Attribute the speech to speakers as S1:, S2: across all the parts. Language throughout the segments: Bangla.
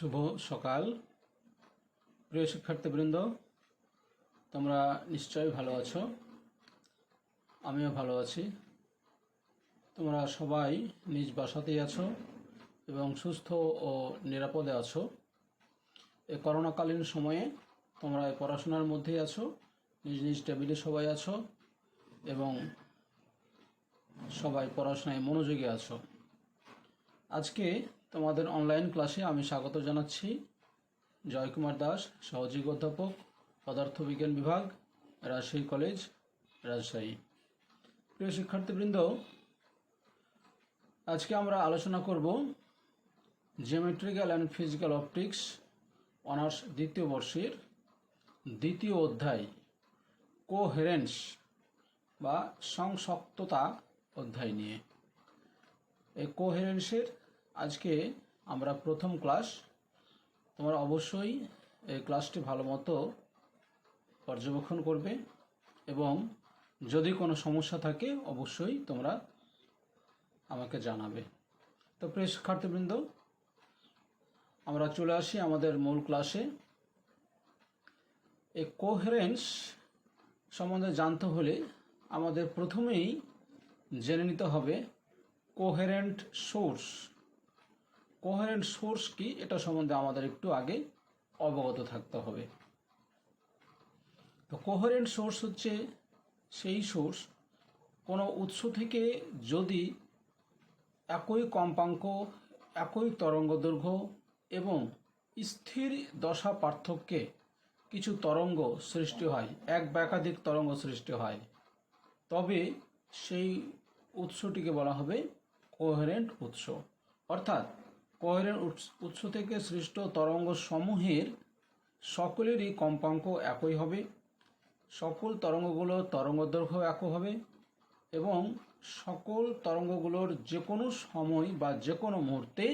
S1: শুভ সকাল প্রিয় শিক্ষার্থীবৃন্দ, তোমরা নিশ্চয়ই ভালো আছো। আমিও ভালো আছি। তোমরা সবাই নিজ বাসাতেই আছো এবং সুস্থ ও নিরাপদে আছো। এই করোনাকালীন সময়ে তোমরা এই পড়াশোনার মধ্যেই আছো, নিজ নিজ টেবিলে সবাই আছো এবং সবাই পড়াশোনায় মনোযোগী আছো। আজকে তোমাদের অনলাইন ক্লাসে আমি স্বাগত জানাচ্ছি জয়কুমার দাস, সহযোগী অধ্যাপক, পদার্থবিজ্ঞান বিভাগ, রাজশাহী কলেজ, রাজশাহী। প্রিয় শিক্ষার্থীবৃন্দ, আজকে আমরা আলোচনা করব geometrical and physical optics honours দ্বিতীয় বর্ষের দ্বিতীয় অধ্যায় কোহেরেন্স বা সংসক্ততা অধ্যায় নিয়ে। এই কোহেরেন্সের আজকে আমরা প্রথম ক্লাস। তোমরা অবশ্যই এই ক্লাসটি ভালো মতো পর্যবেক্ষণ করবে এবং যদি কোনো সমস্যা থাকে অবশ্যই তোমরা আমাকে জানাবে। তো প্রিয় শিক্ষার্থীবৃন্দ, আমরা চলে আসি আমাদের মূল ক্লাসে। এই কোহেরেন্স সম্বন্ধে জানতে হলে আমাদের প্রথমেই জেনে নিতে হবে কোহেরেন্ট সোর্স। কোহেরেন্ট সোর্স কি, এটা সম্বন্ধে আমাদের একটু আগে অবগত থাকতে হবে। তো কোহেরেন্ট সোর্স হচ্ছে সেই সোর্স, কোনো উৎস থেকে যদি একই কম্পাঙ্ক, একই তরঙ্গদৈর্ঘ্য এবং স্থির দশা পার্থক্যে কিছু তরঙ্গ সৃষ্টি হয়, এক বা একাধিক তরঙ্গ সৃষ্টি হয়, তবে সেই উৎসটিকে বলা হবে কোহেরেন্ট উৎস। অর্থাৎ কোহেরেন্ট উৎস থেকে সৃষ্ট তরঙ্গ সমূহের সকলেরই কম্পাঙ্ক একই হবে, সকল তরঙ্গগুলোর তরঙ্গদৈর্ঘ্য একই হবে এবং সকল তরঙ্গগুলোর যে কোনো সময় বা যে কোনো মুহূর্তে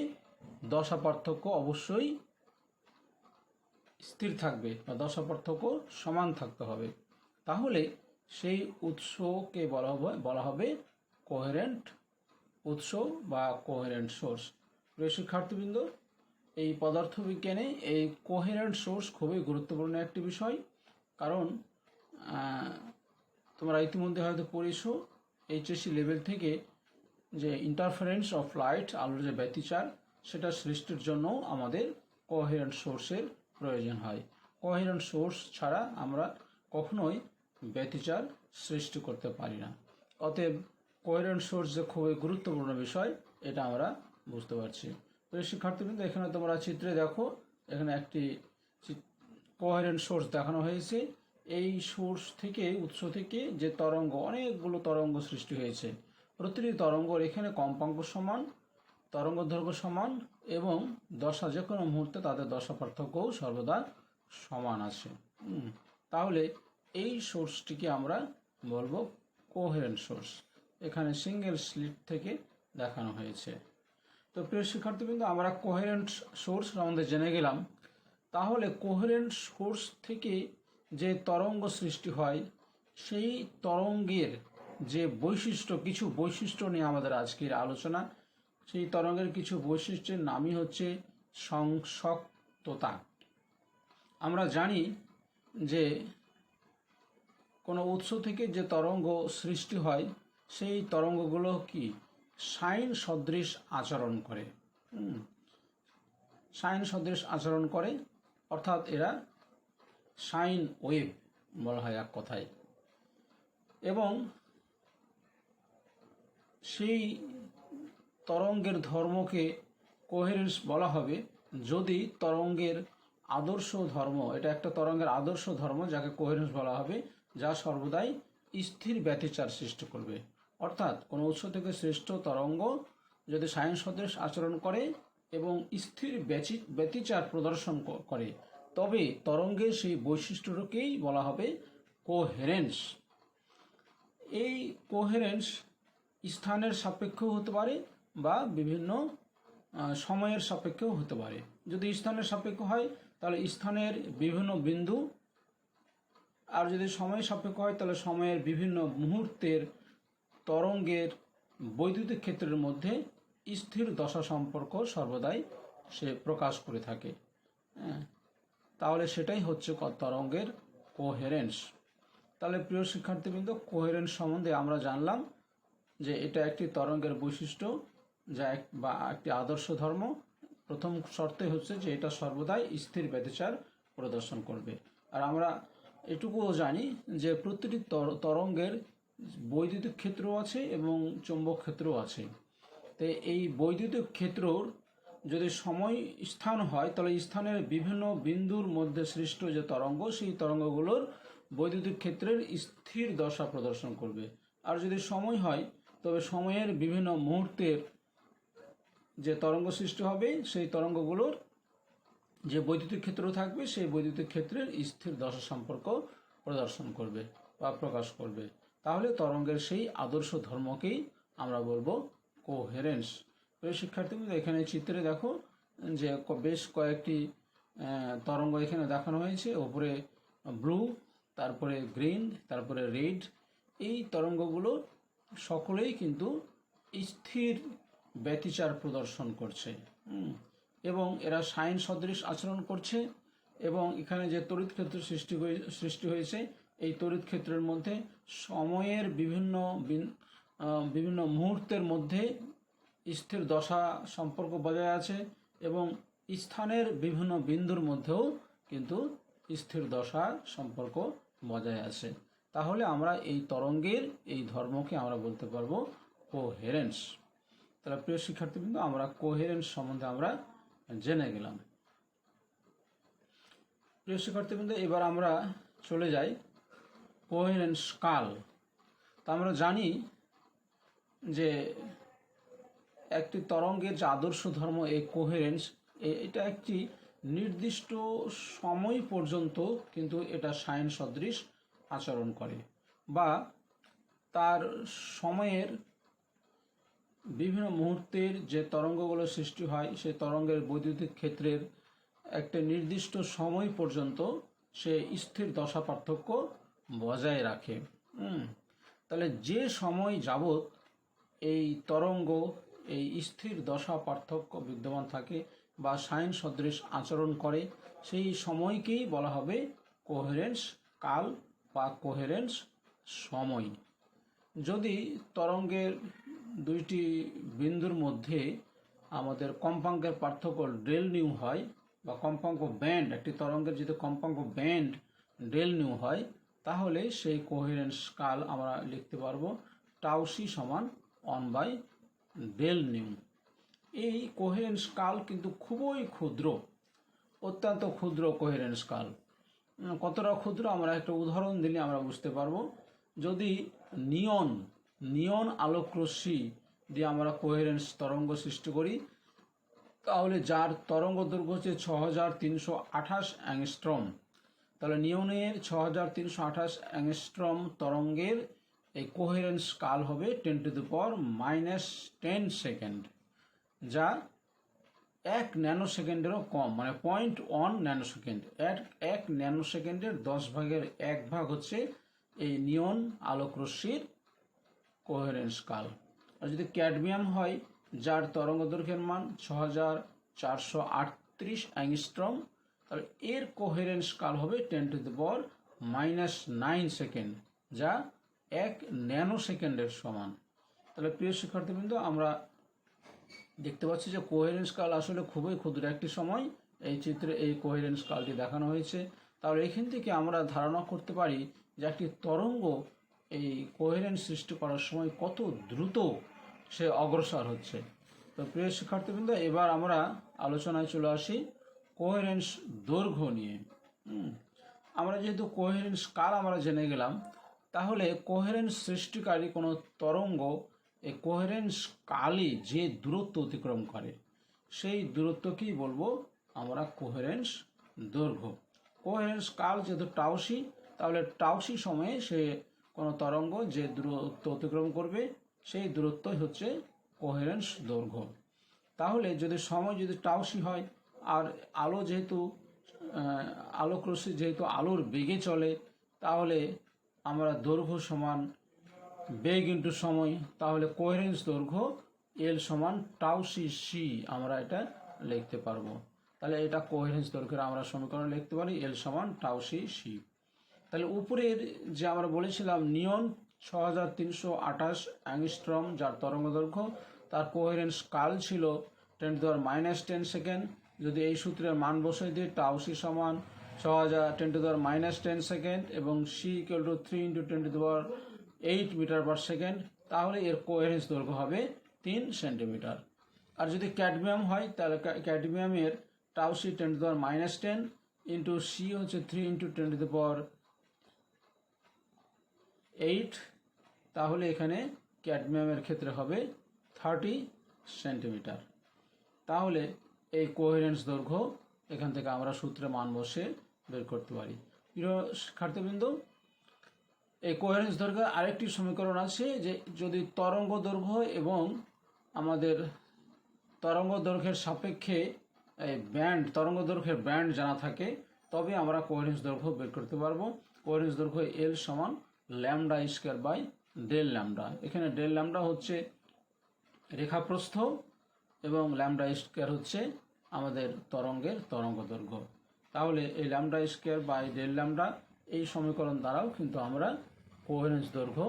S1: দশা পার্থক্য অবশ্যই স্থির থাকবে বা দশা পার্থক্য সমান থাকতে হবে। তাহলে সেই উৎসকে বলা হবে কোহেরেন্ট উৎস বা কোহেরেন্ট সোর্স। প্রিয় শিক্ষার্থীবৃন্দ, এই পদার্থবিজ্ঞানে এই কোহেরেন্ট সোর্স খুবই গুরুত্বপূর্ণ একটি বিষয়। কারণ তোমরা ইতিমধ্যে হয়তো পড়েছো এইচএসসি লেভেল থেকে যে ইন্টারফারেন্স অফ লাইট, আলোর যে ব্যতিচার, সেটা সৃষ্টির জন্য আমাদের কোহেরেন্ট সোর্সের প্রয়োজন হয়। কোহেরেন্ট সোর্স ছাড়া আমরা কখনোই ব্যতিচার সৃষ্টি করতে পারি না। অতএব কোহেরেন্ট সোর্স যে খুবই গুরুত্বপূর্ণ বিষয়, এটা আমরা বুঝতে পারছি। তো শিক্ষার্থীবৃন্দ, এখানে তোমরা চিত্রে দেখো, এখানে একটি কোহেরেন্ট সোর্স দেখানো হয়েছে। এই সোর্স থেকে, উৎস থেকে যে তরঙ্গ, অনেকগুলো তরঙ্গ সৃষ্টি হয়েছে। প্রতিটি তরঙ্গর এখানে কম্পাঙ্ক সমান, তরঙ্গ দৈর্ঘ্য সমান এবং দশা যে কোনো মুহূর্তে তাদের দশা পার্থক্যও সর্বদা সমান আছে। তাহলে এই সোর্সটিকে আমরা বলবো কোহেরেন্ট সোর্স। এখানে সিঙ্গেল স্লিট থেকে দেখানো হয়েছে। তো প্রিয় শিক্ষার্থীবৃন্দ, আমরা কোহেরেন্ট সোর্স আমাদের জেনে গেলাম। তাহলে কোহেরেন্ট সোর্স থেকে যে তরঙ্গ সৃষ্টি হয়, সেই তরঙ্গের যে বৈশিষ্ট্য, কিছু বৈশিষ্ট্য নিয়ে আমাদের আজকের আলোচনা। সেই তরঙ্গের কিছু বৈশিষ্ট্যের নামই হচ্ছে সংসক্ততা। আমরা জানি যে কোনো উৎস থেকে যে তরঙ্গ সৃষ্টি হয়, সেই তরঙ্গগুলো কি সাইন সদৃশ আচরণ করে। সাইন সদৃশ আচরণ করে, অর্থাৎ এরা সাইন ওয়েভ বলা হয় এক কথায়। এবং সেই তরঙ্গের ধর্মকে কোহেরেন্স বলা হবে যদি তরঙ্গের আদর্শ ধর্ম, এটা একটা তরঙ্গের আদর্শ ধর্ম যাকে কোহেরেন্স বলা হবে, যা সর্বদাই স্থির ব্যতিচার সৃষ্টি করবে। অর্থাৎ কোনো উৎস থেকে সৃষ্ট তরঙ্গ যদি সাইন সদৃশ আচরণ করে এবং স্থির ব্যতিচার প্রদর্শন করে, তবে তরঙ্গের সেই বৈশিষ্ট্যটাকেই বলা হবে কোহেরেন্স। এই কোহেরেন্স স্থানের সাপেক্ষেও হতে পারে বা বিভিন্ন সময়ের সাপেক্ষেও হতে পারে। যদি স্থানের সাপেক্ষ হয় তাহলে স্থানের বিভিন্ন বিন্দু, আর যদি সময়ের সাপেক্ষ হয় তাহলে সময়ের বিভিন্ন মুহূর্তের তরঙ্গের বৈদ্যুতিক ক্ষেত্রের মধ্যে স্থির দশা সম্পর্ক সর্বদাই সে প্রকাশ করে থাকে। হ্যাঁ, তাহলে সেটাই হচ্ছে তরঙ্গের কোহেরেন্স। তাহলে প্রিয় শিক্ষার্থীবৃন্দ, কোহেরেন্স সম্বন্ধে আমরা জানলাম যে এটা একটি তরঙ্গের বৈশিষ্ট্য, যা বা একটি আদর্শ ধর্ম। প্রথম শর্তে হচ্ছে যে এটা সর্বদাই স্থির ব্যতিচার প্রদর্শন করবে। আর আমরা এটুকুও জানি যে প্রতিটি তরঙ্গের বৈদ্যুতিক ক্ষেত্র আছে এবং চৌম্বক ক্ষেত্রও আছে। তো এই বৈদ্যুতিক ক্ষেত্রর যদি সময় স্থান হয়, তাহলে স্থানের বিভিন্ন বিন্দুর মধ্যে সৃষ্ট যে তরঙ্গ, সেই তরঙ্গগুলোর বৈদ্যুতিক ক্ষেত্রের স্থির দশা প্রদর্শন করবে। আর যদি সময় হয়, তবে সময়ের বিভিন্ন মুহূর্তের যে তরঙ্গ সৃষ্টি হবে, সেই তরঙ্গগুলোর যে বৈদ্যুতিক ক্ষেত্র থাকবে, সেই বৈদ্যুতিক ক্ষেত্রের স্থির দশা সম্পর্ক প্রদর্শন করবে বা প্রকাশ করবে। তাহলে তরঙ্গের সেই আদর্শ ধর্মকেই আমরা বলবো কোহেরেন্স। শিক্ষার্থীবৃন্দ, এখানে চিত্রে দেখো যে বেশ কয়েকটি তরঙ্গ এখানে দেখানো হয়েছে। ওপরে ব্লু, তারপরে গ্রিন, তারপরে রেড। এই তরঙ্গগুলো সকলেই কিন্তু স্থির ব্যতিচার প্রদর্শন করছে এবং এরা সাইন সদৃশ আচরণ করছে। এবং এখানে যে তড়িৎ ক্ষেত্র সৃষ্টি হয়েছে, এই তড়িৎ ক্ষেত্রের মধ্যে সময়ের বিভিন্ন মুহূর্তের মধ্যে স্থির দশা সম্পর্ক বজায় আছে এবং স্থানের বিভিন্ন বিন্দুর মধ্যেও কিন্তু স্থির দশা সম্পর্ক বজায় আছে। তাহলে আমরা এই তরঙ্গের এই ধর্মকে আমরা বলতে পারবো কোহেরেন্স। তাহলে প্রিয় শিক্ষার্থীবৃন্দ, আমরা কোহেরেন্স সম্বন্ধে আমরা জেনে গেলাম। প্রিয় শিক্ষার্থীবৃন্দ, এবার আমরা চলে যাই কোহেরেন্স কাল। তা আমরা জানি যে একটি তরঙ্গের যে আদর্শ ধর্ম এই কোহেরেন্স, এটা একটি নির্দিষ্ট সময় পর্যন্ত কিন্তু এটা সাইন সদৃশ আচরণ করে, বা তার সময়ের বিভিন্ন মুহূর্তের যে তরঙ্গগুলো সৃষ্টি হয়, সেই তরঙ্গের বৈদ্যুতিক ক্ষেত্রের একটা নির্দিষ্ট সময় পর্যন্ত সে স্থির দশা পার্থক্য বজায় রাখে। তাহলে যে সময় যাবৎ এই তরঙ্গ এই স্থির দশা পার্থক্য বিদ্যমান থাকে বা সাইন সদৃশ আচরণ করে, সেই সময়কেই বলা হবে কোহেরেন্স কাল বা কোহেরেন্স সময়। যদি তরঙ্গের দুইটি বিন্দুর মধ্যে আমাদের কম্পাঙ্কের পার্থক্য ডেল নিউ হয়, বা কম্পাঙ্ক ব্যান্ড, একটি তরঙ্গের যদি কম্পাঙ্ক ব্যান্ড ডেল নিউ হয়, তাহলে সেই কোহেরেন্স কাল আমরা লিখতে পারবো টাউসি সমান 1/del/নিউ। এই কোহেরেন্স কাল কিন্তু খুবই ক্ষুদ্র, অত্যন্ত ক্ষুদ্র কোহেরেন্স কাল। কতটা ক্ষুদ্র আমরা একটা উদাহরণ দিলে আমরা বুঝতে পারবো। যদি নিয়ন আলোকরশ্মি দিয়ে আমরা কোহেরেন্স তরঙ্গ সৃষ্টি করি, তাহলে যার তরঙ্গ দৈর্ঘ্য হচ্ছে 6328 অ্যাংস্ট্রম, তাহলে নিয়নের 6328 অ্যাংস্ট্রম তরঙ্গের এই কোহেরেন্স কাল হবে 10⁻⁻10 সেকেন্ড, যা 1 ন্যানোসেকেন্ডেরও কম, মানে 0.1 ন্যানোসেকেন্ড। 1 ন্যানোসেকেন্ডের 10/1 হচ্ছে এই নিয়ন আলোকরশ্মির কোহেরেন্স কাল। আর যদি ক্যাডমিয়াম হয়, যার তরঙ্গ দৈর্ঘ্যের মান 6438 অ্যাংস্ট্রম, তাহলে এর কোহেরেন্স কাল হবে 10⁻⁻9 সেকেন্ড, যা 1 ন্যানোসেকেন্ডের সমান। তাহলে প্রিয় শিক্ষার্থীবৃন্দ, আমরা দেখতে পাচ্ছি যে কোহেরেন্স কাল আসলে খুবই ক্ষুদ্র একটি সময়। এই চিত্রে এই কোহেরেন্স কালটি দেখানো হয়েছে। তাহলে এখান থেকে আমরা ধারণা করতে পারি যে একটি তরঙ্গ এই কোহেরেন্স সৃষ্টি করার সময় কত দ্রুত সে অগ্রসর হচ্ছে। তো প্রিয় শিক্ষার্থীবৃন্দ, এবার আমরা আলোচনায় চলে আসি কোহেরেন্স দৈর্ঘ্য নিয়ে। আমরা যেহেতু কোহেরেন্স কাল আমরা জেনে গেলাম, তাহলে কোহেরেন্স সৃষ্টিকারী কোনো তরঙ্গ এই কোহেরেন্স কালে যে দূরত্ব অতিক্রম করে, সেই দূরত্বকেই বলবো আমরা কোহেরেন্স দৈর্ঘ্য। কোহেরেন্স কাল যেহেতু টাউসি, তাহলে টাউসি সময়ে সে কোনো তরঙ্গ যে দূরত্ব অতিক্রম করবে, সেই দূরত্বই হচ্ছে কোহেরেন্স দৈর্ঘ্য। তাহলে যদি সময় যদি টাউসি হয়, আর আলো যেহেতু আলোকরশ্মি যেহেতু আলোর বেগে চলে, তাহলে আমরা দৈর্ঘ্য সমান বেগ ইন্টু সময়, তাহলে কোহেরেন্স দৈর্ঘ্য এল সমান টাউসি সি আমরা এটা লিখতে পারবো। তাহলে এটা কোহেরেন্স দৈর্ঘ্যের আমরা সমীকরণ লিখতে পারি এল সমান টাউ সি সি। তাহলে উপরের যে আমরা বলেছিলাম নিয়ন 6328 অ্যাংস্ট্রম যার তরঙ্গ দৈর্ঘ্য, তার কোহেরেন্স কাল ছিল 10⁻⁻10 সেকেন্ড। যদি এই সূত্রের মান বসিয়ে দিই টাউ সি সমান 6000 10⁻10 সেকেন্ড এবং C equal to 3 × 10⁸ metre per second, তাহলে এর কোহেরেন্স দৈর্ঘ্য হবে 3 সেন্টিমিটার। আর যদি ক্যাডমিয়াম হয় তাহলে ক্যাডমিয়ামের টাউ সি 10⁻10 ইন্টু সি হচ্ছে 3 × 10⁸, তাহলে এখানে ক্যাডমিয়ামের ক্ষেত্রে হবে 30 সেন্টিমিটার। তাহলে এই কোহেরেন্স দৈর্ঘ্য এখান থেকে আমরা সূত্রে মান বসে বের করতে পারি। প্রিয় শিক্ষার্থীবৃন্দ, এই কোহেরেন্স দৈর্ঘ্যের আরেকটি সমীকরণ আছে যে যদি তরঙ্গ দৈর্ঘ্য এবং আমাদের তরঙ্গ দৈর্ঘ্যের সাপেক্ষে তরঙ্গ দৈর্ঘ্যের ব্যান্ড জানা থাকে, তবে আমরা কোহেরেন্স দৈর্ঘ্য বের করতে পারবো। কোহেরেন্স দৈর্ঘ্য এল সমান lambda square by del lambda. এখানে ডেল ল্যামডা হচ্ছে রেখাপ্রস্থ এবং ল্যামডা স্কয়ার হচ্ছে আমাদের তরঙ্গের তরঙ্গ দৈর্ঘ্য। তাহলে এই lambda square by del lambda এই সমীকরণ দ্বারাও কিন্তু আমরা কোহেরেন্স দৈর্ঘ্য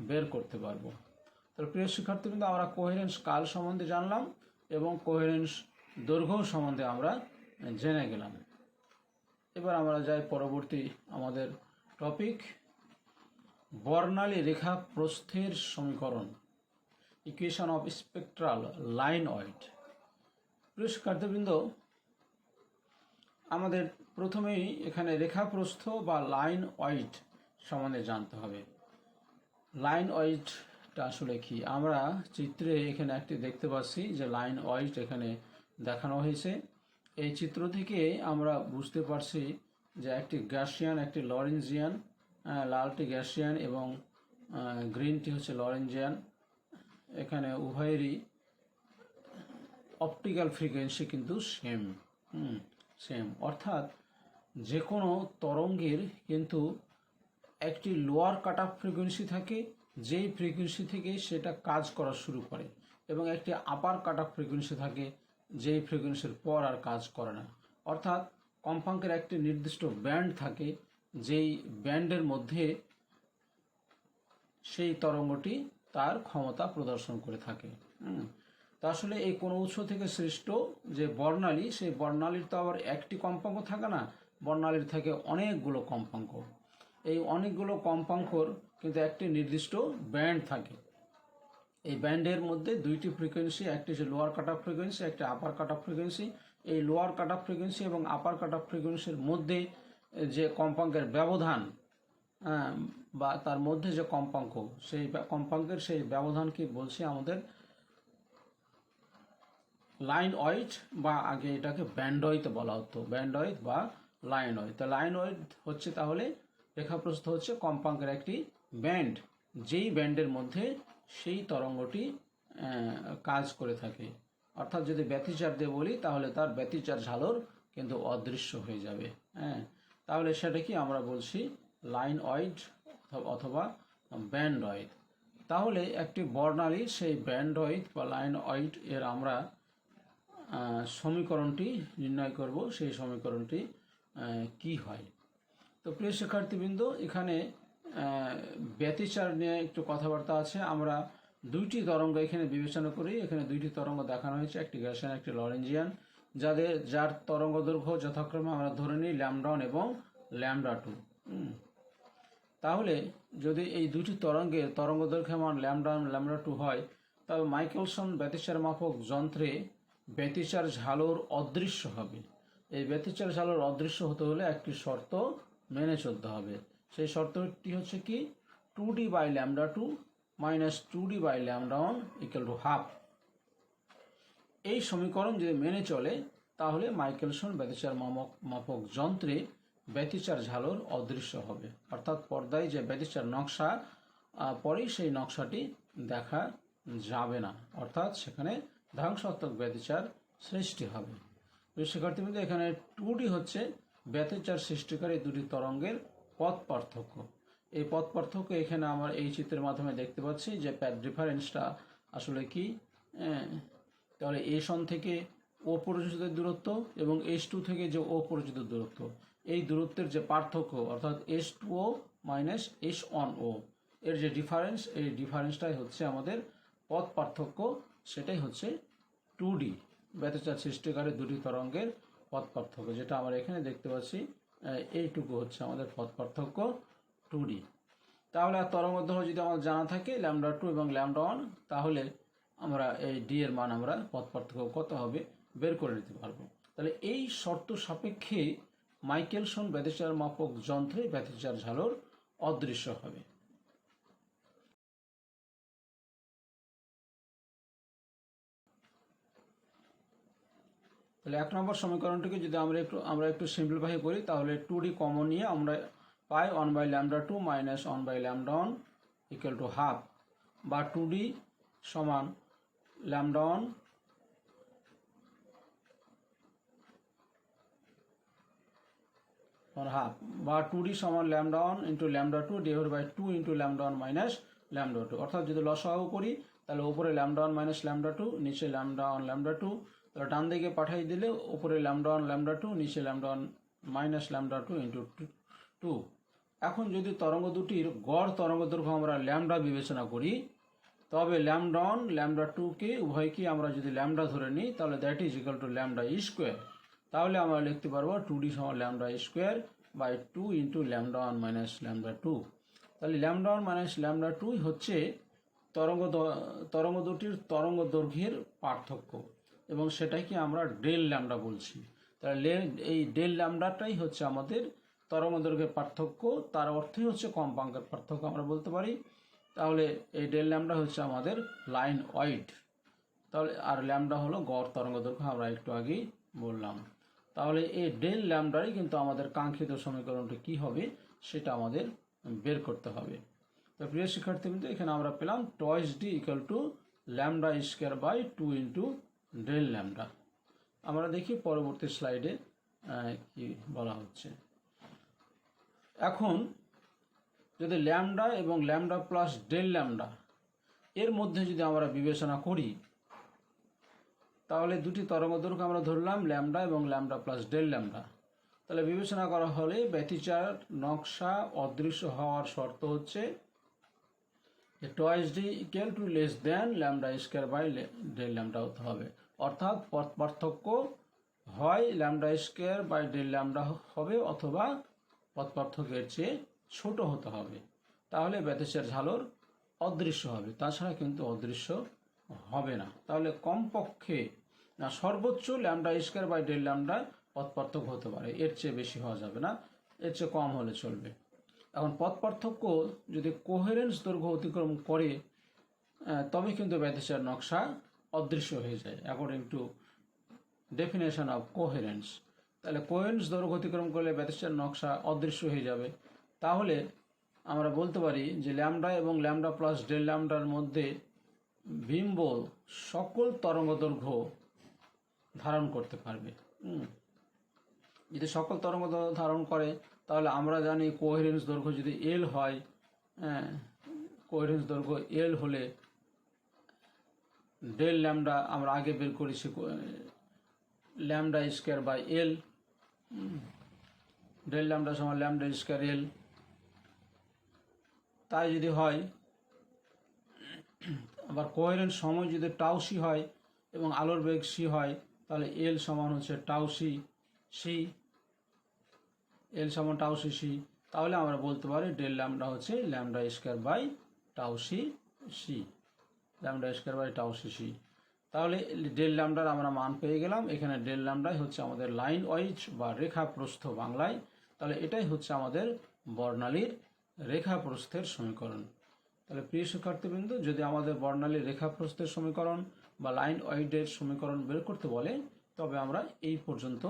S1: বের করতে পারবো। তো প্রিয় শিক্ষার্থীবৃন্দ, আমরা কোহেরেন্স কাল সম্বন্ধে জানলাম এবং কোহেরেন্স দৈর্ঘ্য সম্বন্ধে আমরা জেনে গেলাম। এবার আমরা যাই পরবর্তী আমাদের টপিক, বর্ণালী রেখা প্রস্থের সমীকরণ, equation of spectral line weight. প্রিয় শিক্ষার্থীবৃন্দ, আমাদের প্রথমেই এখানে রেখা প্রস্থ বা লাইন ওয়েট সম্বন্ধে জানতে হবে। লাইন ওয়েটটা আসলে কি? আমরা চিত্রে এখানে একটি দেখতে পাচ্ছি যে লাইন ওয়েট এখানে দেখানো হয়েছে। এই চিত্র থেকে আমরা বুঝতে পারছি যে একটি গ্যাসিয়ান একটি লরেঞ্জিয়ান, লালটি গ্যাসিয়ান এবং গ্রিনটি হচ্ছে লরেঞ্জিয়ান। এখানে উভয়েরই অপটিক্যাল ফ্রিকোয়েন্সি কিন্তু সেম, অর্থাৎ যে কোনো তরঙ্গের কিন্তু একটি লোয়ার কাট অফ ফ্রিকোয়েন্সি থাকে যেই ফ্রিকোয়েন্সি থেকে সেটা কাজ করা শুরু করে, এবং একটি আপার কাট অফ ফ্রিকোয়েন্সি থাকে যেই ফ্রিকোয়েন্সির পর আর কাজ করে না। অর্থাৎ কম্পাঙ্কের একটি নির্দিষ্ট ব্যান্ড থাকে যেই ব্যান্ডের মধ্যে সেই তরঙ্গটি তার ক্ষমতা প্রদর্শন করে থাকে। তা আসলে এই কোনো উৎস থেকে সৃষ্ট যে বর্ণালী, সেই বর্ণালীর তো আবার একটি কম্পাঙ্ক থাকে না, বর্ণালীর থাকে অনেকগুলো কম্পাঙ্ক। এই অনেকগুলো কম্পাঙ্কর কিন্তু একটি নির্দিষ্ট ব্যান্ড থাকে। এই ব্যান্ডের মধ্যে দুইটি ফ্রিকোয়েন্সি, একটি হচ্ছে লোয়ার কাট অফ ফ্রিকোয়েন্সি, একটি আপার কাট অফ ফ্রিকোয়েন্সি। এই লোয়ার কাট অফ ফ্রিকোয়েন্সি এবং আপার কাট অফ ফ্রিকোয়েন্সির মধ্যে যে কম্পাঙ্কের ব্যবধান বা তার মধ্যে যে কম্পাঙ্ক, সেই কম্পাঙ্কের সেই ব্যবধানকে বলছে আমাদের লাইন ওয়েট, বা আগে এটাকে ব্যান্ডওয়েট বলা হতো, ব্যান্ডওয়েট বা লাইন ওয়েট। তা লাইন ওয়েট হচ্ছে তাহলে রেখাপ্রস্থ হচ্ছে কম্পাঙ্কের একটি ব্যান্ড, যেই ব্যান্ডের মধ্যে সেই তরঙ্গটি কাজ করে থাকে। অর্থাৎ যদি ব্যতিচার দিয়ে বলি তাহলে তার ব্যতিচার ঝালর কিন্তু অদৃশ্য হয়ে যাবে। তাহলে সেটা কি আমরা বলছি লাইন ওয়েট অথবা ব্যান্ড ওয়েট। তাহলে একটি বর্ণালী সেই ব্যান্ড ওয়েট বা লাইন ওয়েট এর আমরা সমীকরণটি নির্ণয় করব। সেই সমীকরণটি কি হয়? তো প্রিয় শিক্ষার্থীবৃন্দ, এখানে ব্যতিচার নিয়ে একটু কথাবার্তা আছে। আমরা দুইটি তরঙ্গ এখানে বিবেচনা করি। এখানে দুইটি তরঙ্গ দেখানো হয়েছে, একটি গ্যাসিয়ান একটি লরেঞ্জিয়ান, যার তরঙ্গ দৈর্ঘ্য যথাক্রমে আমরা ধরে নিই λ1 এবং λ2। তাহলে যদি এই দুটি তরঙ্গের তরঙ্গ দৈর্ঘ্য মান λ1 λ2 হয়, তবে মাইকেলসন ব্যতিচার মাপক যন্ত্রে ব্যতিচার ঝালর অদৃশ্য হবে। এই ব্যতিচার ঝালর অদৃশ্য হতে হলে একটি শর্ত মেনে চলতে হবে। সেই শর্তটি হচ্ছে কি, 2d/λ2 - 2d/λ1 = ½ এই সমীকরণ যদি মেনে চলে তাহলে মাইকেলসন ব্যতিচার মাপক যন্ত্রে ব্যতিচার ঝালর অদৃশ্য হবে। অর্থাৎ পর্দায় যে ব্যতিচার নকশা পরেই সেই নকশাটি দেখা যাবে না, অর্থাৎ সেখানে ধ্বংসাত্মক ব্যতিচার সৃষ্টি হবে। শিক্ষার্থীবৃন্দ, এখানে 2D হচ্ছে ব্যতিচার সৃষ্টিকারী দুটি তরঙ্গের পথ পার্থক্য। এই পথ পার্থক্য এখানে আমরা এই চিত্রের মাধ্যমে দেখতে পাচ্ছি যে প্যাথ ডিফারেন্সটা আসলে কি। তাহলে এ সন থেকে ও পরিচিত দূরত্ব এবং H2 থেকে যে ও পরিচিত দূরত্ব, এই দূরত্বের যে পার্থক্য অর্থাৎ H2O মাইনাস H1O এর যে ডিফারেন্স, এই ডিফারেন্সটাই হচ্ছে আমাদের পথ পার্থক্য, সেটাই হচ্ছে 2D ব্যতিচার সৃষ্টিকারী দুটি তরঙ্গের পথ পার্থক্য, যেটা আমরা এখানে দেখতে পাচ্ছি। এইটুকু হচ্ছে আমাদের পথ পার্থক্য 2D। তাহলে আর তরঙ্গ দৈর্ঘ্য যদি আমাদের জানা থাকে λ2 এবং λ1, তাহলে আমরা এই ডি এর মান আমরা পথ পার্থক্য কত হবে বের করে নিতে পারবো। তাহলে এই শর্ত সাপেক্ষে মাইকেলসন ব্যতিচার মাপক যন্ত্রে ব্যতিচার ঝালর অদৃশ্য হবে। তাহলে 1 নম্বর সমীকরণটিকে যদি আমরা একটু সিম্পলিফাই করি, তাহলে 2D কমন নিয়ে আমরা পাই 1/λ2 মাইনাস 1/λ1 ইকুয়াল টু হাফ, বা 2D সমান λ1 হাফ, বা 2D সমান λ1 into λ2 divide by 2 into λ1 minus λ2। অর্থাৎ যদি লসাগু করি তাহলে উপরে λ1 মাইনাস λ2, নিচে λ1 λ2, তাহলে ডান দিকে পাঠিয়ে দিলে উপরে λ1 λ2, নিচে λ1 মাইনাস λ2 ইন্টু 2। এখন যদি তরঙ্গ দুটির গড় তরঙ্গ দৈর্ঘ্য আমরা ল্যামডা বিবেচনা করি, তবে λ1 λ2কে উভয়কে আমরা যদি ল্যামডা ধরে নিই, তাহলে that is equal to lambda square. তাহলে আমরা লিখতে পারবো 2D সমান lambda square by 2 into λ1 minus λ2। তাহলে λ1 মাইনাস λ2 হচ্ছে তরঙ্গ দুটির তরঙ্গ দৈর্ঘ্যের পার্থক্য, এবং সেটাকে আমরা ডেল ল্যামডা বলছি। তাহলে এই ডেল ল্যামডাটাই হচ্ছে আমাদের তরঙ্গ দৈর্ঘ্যের পার্থক্য, তার অর্থই হচ্ছে কম্পাঙ্কের পার্থক্য আমরা বলতে পারি। তাহলে এই ডেল ল্যামডা হচ্ছে আমাদের লাইন ওয়াইড, তাহলে আর ল্যামডা হলো গড় তরঙ্গ দৈর্ঘ্য, আমরা একটু আগেই বললাম। তাহলে এই ডেল ল্যামডারই কিন্তু আমাদের কাঙ্ক্ষিত সমীকরণটি কি হবে সেটা আমাদের বের করতে হবে। তো প্রিয় শিক্ষার্থীবৃন্দ, এখানে আমরা পেলাম twice D equal to lambda square by 2 into del lambda. আমরা দেখি পরবর্তী স্লাইডে কি বলা হচ্ছে। এখন যদি ল্যামডা এবং ল্যামডা প্লাস ডেল ল্যামডা এর মধ্যে যদি আমরা বিবেচনা করি, তাহলে দুটি তরঙ্গ দৈর্ঘ্য আমরা ধরলাম ল্যামডা এবং ল্যামডা প্লাস ডেল ল্যামডা। তাহলে বিবেচনা করা হলে ব্যতিচার নকশা অদৃশ্য হওয়ার শর্ত হচ্ছে twice D equal to less than lambda square by del lambda হতে হবে। অর্থাৎ পথ পার্থক্য হয় lambda square by del lambda হবে, অথবা পথ পার্থক্যের চেয়ে ছোট হতে হবে, তাহলে ব্যতিচার ঝালর অদৃশ্য হবে, তাছাড়া কিন্তু অদৃশ্য হবে না। তাহলে কমপক্ষে না সর্বোচ্চ lambda square by del lambda পথ পার্থক্য হতে পারে, এর চেয়ে বেশি হওয়া যাবে না, এর চেয়ে কম হলে চলবে। এখন পথ পার্থক্য যদি কোহেরেন্স দৈর্ঘ্য অতিক্রম করে, তবে কিন্তু ব্যতিচার নকশা অদৃশ্য হয়ে যায় according to definition of coherence. তাহলে কোহেরেন্স দৈর্ঘ্য অতিক্রম করলে ব্যতিচার নকশা অদৃশ্য হয়ে যাবে। তাহলে আমরা বলতে পারি যে ল্যামডা এবং ল্যামডা প্লাস ডেল ল্যামডার মধ্যে বিম্ব সকল তরঙ্গ দৈর্ঘ্য ধারণ করতে পারবে। যদি সকল তরঙ্গ দৈর্ঘ্য ধারণ করে, তাহলে আমরা জানি কোহেরেন্স দৈর্ঘ্য যদি এল হয়, কোহেরেন্স দৈর্ঘ্য এল হলে ডেল ল্যামডা আমরা আগে বের করেছি lambda square by L, del lambda সমান ল্যামডা স্কোয়ার এল। তাই যদি হয়, আবার কোহেরেন্স সময় যদি টাউ সি হয় এবং আলোর বেগ সি হয়, তাহলে এল সমান হচ্ছে টাউ সি সি, এল সমান টাউ সি সি। তাহলে আমরা বলতে পারি ডেল ল্যামডা হচ্ছে lambda square by tau C C, lambda square by tau C C. তাহলে ডেল ল্যামডার আমরা মান পেয়ে গেলাম। এখানে ডেল ল্যামডাই হচ্ছে আমাদের লাইন ওয়াইজ বা রেখা প্রস্থ বাংলায়। তাহলে এটাই হচ্ছে আমাদের বর্ণালীর রেখা প্রস্থের সমীকরণ। তাহলে প্রিয় শিক্ষার্থীবৃন্দ, যদি আমাদের বর্ণালীর রেখা প্রস্থের সমীকরণ বা লাইন ওয়াইডের সমীকরণ বের করতে বলে, তবে আমরা এই পর্যন্ত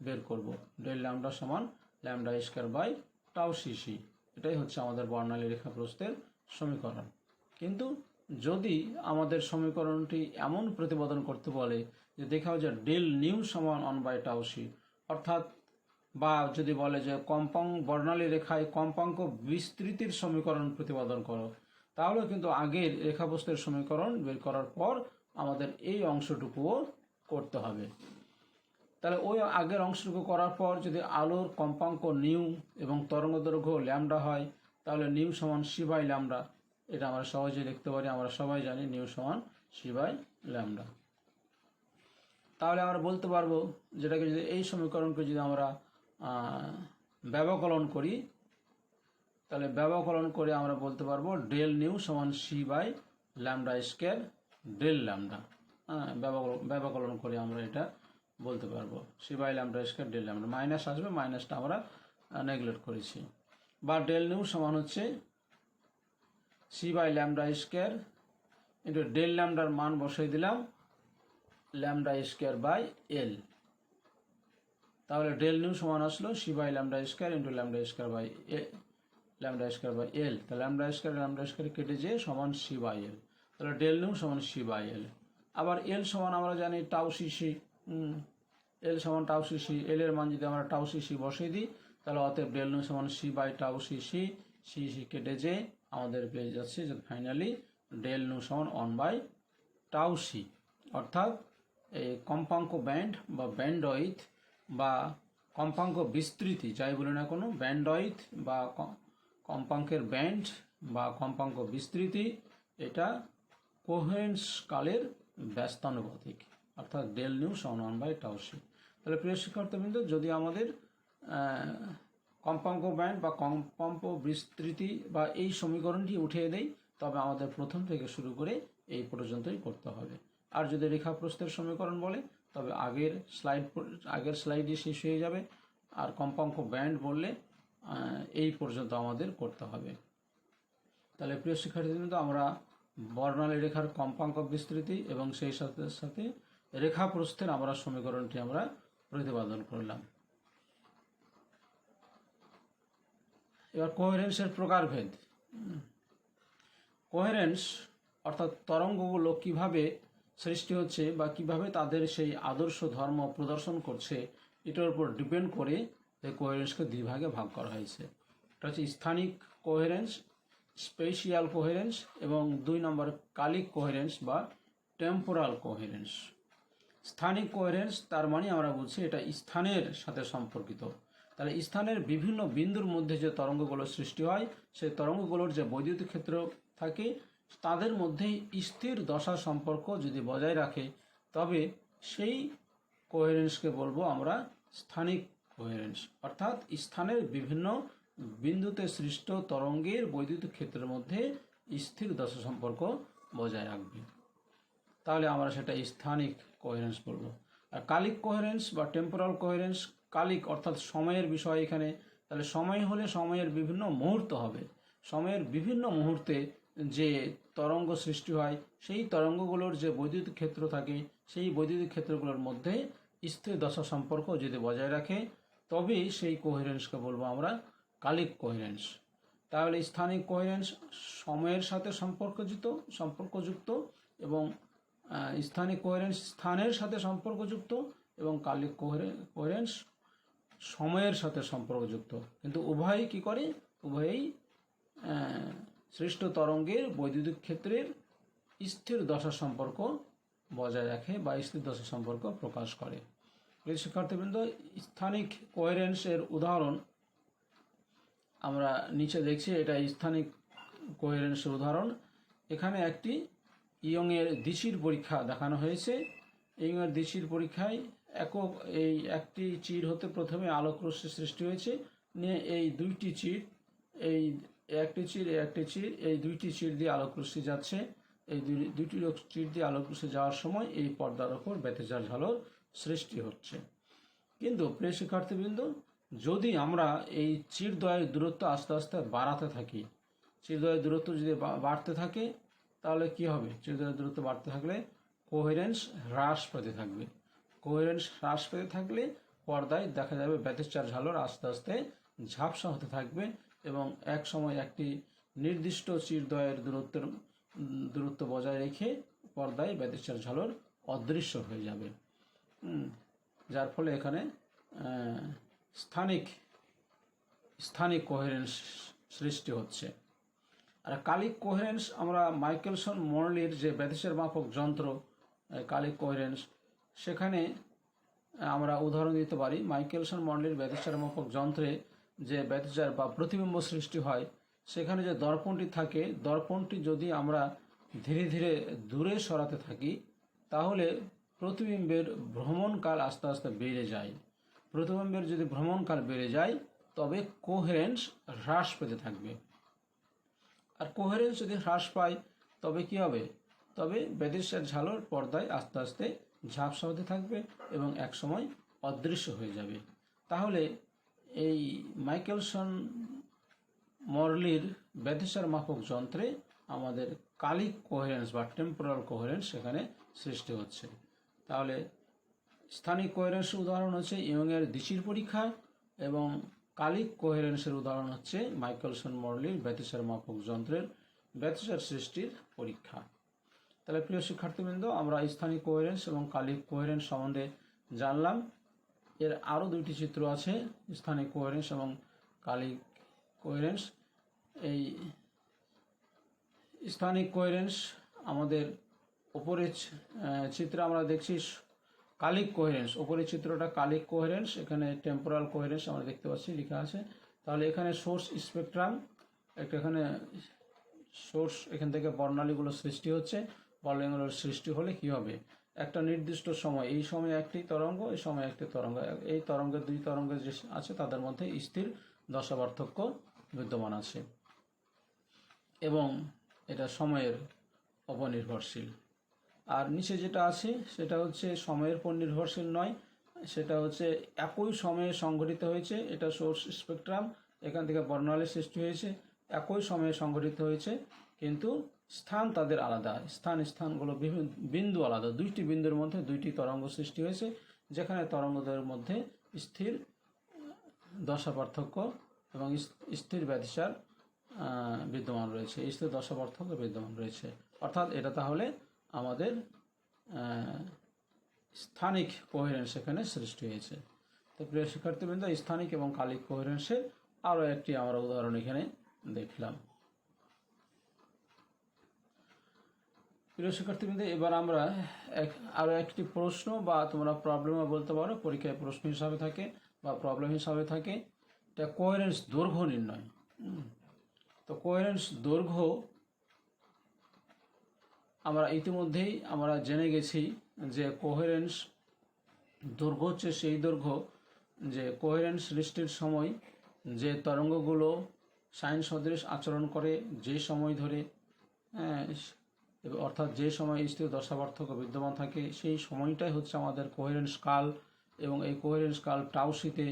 S1: বের করব। ডেল ল্যামডা সমান lambda square by tau C C, এটাই হচ্ছে আমাদের বর্ণালী রেখা প্রস্থের সমীকরণ। কিন্তু যদি আমাদের সমীকরণটি এমন প্রতিপাদন করতে বলে যে দেখাও যে ডেল নিউ সমান 1/টাউ সি, অর্থাৎ বা যদি বলে যে বর্ণালী রেখায় কম্পাঙ্ক বিস্তৃতির সমীকরণ প্রতিপাদন করো, তাহলে কিন্তু আগের রেখাপ্রস্থের সমীকরণ বের করার পর আমাদের এই অংশটুকুও করতে হবে। তাহলে ওই আগের অংশটুকু করার পর যদি আলোর কম্পাঙ্ক নিউ এবং তরঙ্গদৈর্ঘ্য ল্যামডা হয়, তাহলে নিউ সমান সি বাই ল্যামডা। এটা আমরা সহজেই লিখতে পারি, আমরা সবাই জানি নিউ সমান সি বাই ল্যামডা। তাহলে আমরা বলতে পারবো যেটাকে যদি এই সমীকরণকে যদি আমরা ব্যবকলন করি, তাহলে ব্যবকলন করে আমরা বলতে পারবো ডেল নিউ সমান C by lambda square del lambda. ব্যবকলন করে আমরা এটা বলতে পারবো c by lambda square del lambda. Minus আসবে, মাইনাসটা আমরা নেগলেক্ট করেছি। বা ডেল নিউ সমান হচ্ছে C by lambda square into del ল্যামডার মান বসিয়ে দিলাম ল্যামডা স্কোয়ার বাই এল। তাহলে ডেল নিউ সমান আসলো C by lambda square into lambda square by L. তাহলে ল্যামডা স্কোয়ার কেটে যেয়ে সমান সি বাই এল। তাহলে ডেল নিউ সমান সি বাই এল। আবার এল সমান আমরা জানি টাউ সিসি। এল সমান টাউ সিসি। এল এর মান যদি আমরা টাউ সিসি বসিয়ে দিই, তাহলে অতএব ডেল নিউ সমান C by tau C C. C কেটে যেয়ে আমাদের পেয়ে যাচ্ছে যে ফাইনালি ডেল নিউ সমান 1 বাই টাউ সি। অর্থাৎ এই কম্পাঙ্ক ব্যান্ড বা ব্যান্ডউইথ বা কম্পাঙ্ক বিস্তৃতি যাই বলি না কোনো, ব্যান্ডউইথ বা কম্পাঙ্কের ব্যান্ড বা কম্পাঙ্ক বিস্তৃতি, এটা কোহেরেন্স কালের ব্যস্তানুপাতিক, অর্থাৎ ডেল নিউ সমান 1 বাই টাউ সি। তাহলে প্রিয় শিক্ষার্থীবৃন্দ, যদি আমাদের কম্পাঙ্ক ব্যান্ড বা কম্পাঙ্ক বিস্তৃতি বা এই সমীকরণটি উঠিয়ে দেই, তবে আমাদের প্রথম থেকে শুরু করে এই পর্যন্তই করতে হবে। আর যদি রেখা প্রস্থের সমীকরণ বলে, তবে আগের স্লাইডে শেষ হয়ে যাবে। আর কম্পাঙ্ক ব্যান্ড বললে এই পর্যন্ত আমাদের করতে হবে। তাহলে প্রিয় শিক্ষার্থীবৃন্দ, আমরা বর্ণালী রেখার কম্পাঙ্ক বিস্তৃতি এবং সেই সাথে সাথে রেখা প্রস্থের আমরা সমীকরণটি আমরা প্রতিপাদন করলাম। এবার কোহেরেন্সের প্রকারভেদ। কোহেরেন্স অর্থাৎ তরঙ্গগুলো কিভাবে সৃষ্টি হচ্ছে বা কিভাবে তাদের সেই আদর্শ ধর্ম প্রদর্শন করছে, এটার উপর ডিপেন্ড করে এই কোহেরেন্সকে দুই ভাগে ভাগ করা হয়েছে। এটা হচ্ছে স্থানিক কোহেরেন্স, স্পেশিয়াল কোহেরেন্স, এবং 2 নম্বর কালিক কোহেরেন্স বা টেম্পোরাল কোহেরেন্স। স্থানিক কোহেরেন্স তার মানে আমরা বলছি এটা স্থানের সাথে সম্পর্কিত। তাহলে স্থানের বিভিন্ন বিন্দুর মধ্যে যে তরঙ্গগুলো সৃষ্টি হয়, সেই তরঙ্গগুলোর যে বৈদ্যুতিক ক্ষেত্র থাকে, তাদের মধ্যে স্থির দশা সম্পর্ক যদি বজায় রাখে, তবে সেই কোহেরেন্সকে বলবো আমরা স্থানিক কোহেরেন্স। অর্থাৎ স্থানের বিভিন্ন বিন্দুতে সৃষ্ট তরঙ্গের বৈদ্যুতিক ক্ষেত্রের মধ্যে স্থির দশা সম্পর্ক বজায় রাখবে, তাহলে আমরা সেটা স্থানিক কোহেরেন্স বলবো। আর কালিক কোহেরেন্স বা টেম্পোরাল কোহেরেন্স, কালিক অর্থাৎ সময়ের বিষয় এখানে। তাহলে সময় হলে সময়ের বিভিন্ন মুহূর্ত হবে। সময়ের বিভিন্ন মুহূর্তে যে তরঙ্গ সৃষ্টি হয়, সেই তরঙ্গগুলোর যে বৈদ্যুতিক ক্ষেত্র থাকে, সেই বৈদ্যুতিক ক্ষেত্রগুলোর মধ্যে স্থির দশা সম্পর্ক যদি বজায় রাখে, তবেই সেই কোহেরেন্সকে বলবো আমরা কালিক কোহেরেন্স। তাহলে স্থানিক কোহেরেন্স সময়ের সাথে সম্পর্কযুক্ত এবং স্থানিক কোহেরেন্স স্থানের সাথে সম্পর্কযুক্ত এবং কালিক কোহেরেন্স সময়ের সাথে সম্পর্কযুক্ত। কিন্তু উভয়ই কি করে? উভয়ই সৃষ্ট তরঙ্গের বৈদ্যুতিক ক্ষেত্রের স্থির দশা সম্পর্ক বজায় রাখে বা স্থির দশা সম্পর্ক প্রকাশ করে। শিক্ষার্থীবৃন্দ, স্থানিক কোহেরেন্সের উদাহরণ আমরা নিচে দেখছি। এটা স্থানিক কোহেরেন্সের উদাহরণ। এখানে একটি ইয়ংয়ের দ্বিচির পরীক্ষা দেখানো হয়েছে। ইয়ংয়ের দ্বিচির পরীক্ষায় এই একটি চির হতে প্রথমে আলোক রশ্মি সৃষ্টি হয়েছে, নিয়ে এই দুইটি চির, এই একটি চির এই দুইটি চির দিয়ে আলোক রশ্মি যাচ্ছে। এই দুইটি চির দিয়ে আলোক রশ্মি যাওয়ার সময় এই পর্দার ওপর ব্যতিচার ঝালর সৃষ্টি হচ্ছে। কিন্তু প্রিয় শিক্ষার্থীবৃন্দ, যদি আমরা এই চিরদ্বয়ের দূরত্ব আস্তে আস্তে বাড়াতে থাকি, চিরদ্বয়ের দূরত্ব যদি বাড়তে থাকে, তাহলে কি হবে? চিরদ্বয়ের দূরত্ব বাড়তে থাকলে কোহেরেন্স হ্রাস পেতে থাকবে। কোহেরেন্স হ্রাস পেতে থাকলে পর্দায় দেখা যাবে ব্যতিচার ঝালর আস্তে আস্তে ঝাপসা হতে থাকবে এবং এক সময় একটি নির্দিষ্ট চিরদ্বয়ের দূরত্ব বজায় রেখে পর্দায় ব্যতিচার ঝালর অদৃশ্য হয়ে যাবে। যার ফলে এখানে স্থানিক কোহেরেন্স সৃষ্টি হচ্ছে। আর কালিক কোহেরেন্স আমরা মাইকেলসন মর্লির যে ব্যতিচার মাপক যন্ত্র কালিক কোহেরেন্স, সেখানে আমরা উদাহরণ দিতে পারি, মাইকেলসন মন্ডলীর ব্যতিচার মাপক যন্ত্রে যে ব্যতিচার বা প্রতিবিম্ব সৃষ্টি হয়, সেখানে যে দর্পণটি থাকে, দর্পণটি যদি আমরা ধীরে ধীরে দূরে সরাতে থাকি, তাহলে প্রতিবিম্বের ভ্রমণকাল আস্তে আস্তে বেড়ে যায়। প্রতিবিম্বের যদি ভ্রমণকাল বেড়ে যায়, তবে কোহেরেন্স হ্রাস পেতে থাকবে। আর কোহেরেন্স যদি হ্রাস পায়, তবে কি হবে? তবে ব্যতিচার ঝালর পর্দায় আস্তে আস্তে ঝাপসা হতে থাকবে এবং একসময় অদৃশ্য হয়ে যাবে। তাহলে এই মাইকেলসন মর্লির ব্যতিচার মাপক যন্ত্রে আমাদের কালিক কোহেরেন্স বা টেম্পোরাল কোহেরেন্স সেখানে সৃষ্টি হচ্ছে। তাহলে স্থানিক কোহেরেন্সের উদাহরণ হচ্ছে ইয়ংয়ের দ্বিচির পরীক্ষা, এবং কালিক কোহেরেন্সের উদাহরণ হচ্ছে মাইকেলসন মর্লির ব্যতিচার মাপক যন্ত্রের ব্যতিচার সৃষ্টির পরীক্ষা। তাহলে প্রিয় শিক্ষার্থীবৃন্দ, আমরা স্থানিক কোহেরেন্স এবং কালিক কোহেরেন্স সম্বন্ধে জানলাম। এর আরও দুইটি চিত্র আছে, স্থানিক কোহেরেন্স এবং কালিক কোহেরেন্স। এই স্থানিক কোহেরেন্স আমাদের উপরের চিত্রে আমরা দেখছি কালিক কোহেরেন্স, উপরের চিত্রটা কালিক কোহেরেন্স, এখানে টেম্পোরাল কোহেরেন্স আমরা দেখতে পাচ্ছি লেখা আছে। তাহলে এখানে সোর্স স্পেকট্রাম, এখানে সোর্স, এখান থেকে বর্ণালীগুলো সৃষ্টি হচ্ছে। বর্ণালীগুলোর সৃষ্টি হলে কি হবে? একটা নির্দিষ্ট সময়, এই সময় একটি তরঙ্গ, এই সময় একটি তরঙ্গ, এই তরঙ্গের দুই তরঙ্গের যে আছে তাদের মধ্যে স্থির দশা পার্থক্য বিদ্যমান আছে এবং এটা সময়ের উপর নির্ভরশীল। আর নিচে যেটা আছে সেটা হচ্ছে সময়ের উপর নির্ভরশীল নয়, সেটা হচ্ছে একই সময়ে সংঘটিত হয়েছে। এটা সোর্স স্পেকট্রাম, এখান থেকে বর্ণালী সৃষ্টি হয়েছে, একই সময়ে সংঘটিত হয়েছে, কিন্তু স্থান তাদের আলাদা, স্থানগুলো বিভিন্ন বিন্দু আলাদা। দুইটি বিন্দুর মধ্যে দুইটি তরঙ্গ সৃষ্টি হয়েছে, যেখানে তরঙ্গদের মধ্যে স্থির দশা পার্থক্য এবং স্থির ব্যতিচার বিদ্যমান রয়েছে, স্থির দশা পার্থক্য বিদ্যমান রয়েছে। অর্থাৎ এটা তাহলে আমাদের স্থানিক কোহেরেন্স এখানে সৃষ্টি হয়েছে। তো প্রিয় শিক্ষার্থীবৃন্দ, স্থানিক এবং কালিক কোহেরেন্সের আরও একটি আমরা উদাহরণ এখানে দেখলাম। প্রিয় শিক্ষার্থীবৃন্দ, এবার আমরা আরও একটি প্রশ্ন বা তোমরা প্রবলেমও বলতে পারো, পরীক্ষায় প্রশ্ন হিসাবে থাকে বা প্রবলেম হিসাবে থাকে। এটা কোহেরেন্স দৈর্ঘ্য নির্ণয়। তো কোহেরেন্স দৈর্ঘ্য আমরা ইতিমধ্যেই আমরা জেনে গেছি যে কোহেরেন্স দৈর্ঘ্য হচ্ছে সেই দৈর্ঘ্য যে কোহেরেন্স সৃষ্টির সময় যে তরঙ্গগুলো সাইন সদৃশ আচরণ করে যে সময় ধরে, অর্থাৎ যে সময় স্থির দশা পার্থক্য বিদ্যমান থাকে, সেই সময়টাই হচ্ছে আমাদের কোহেরেন্স কাল। এবং এই কোহেরেন্স কাল টাউসিতে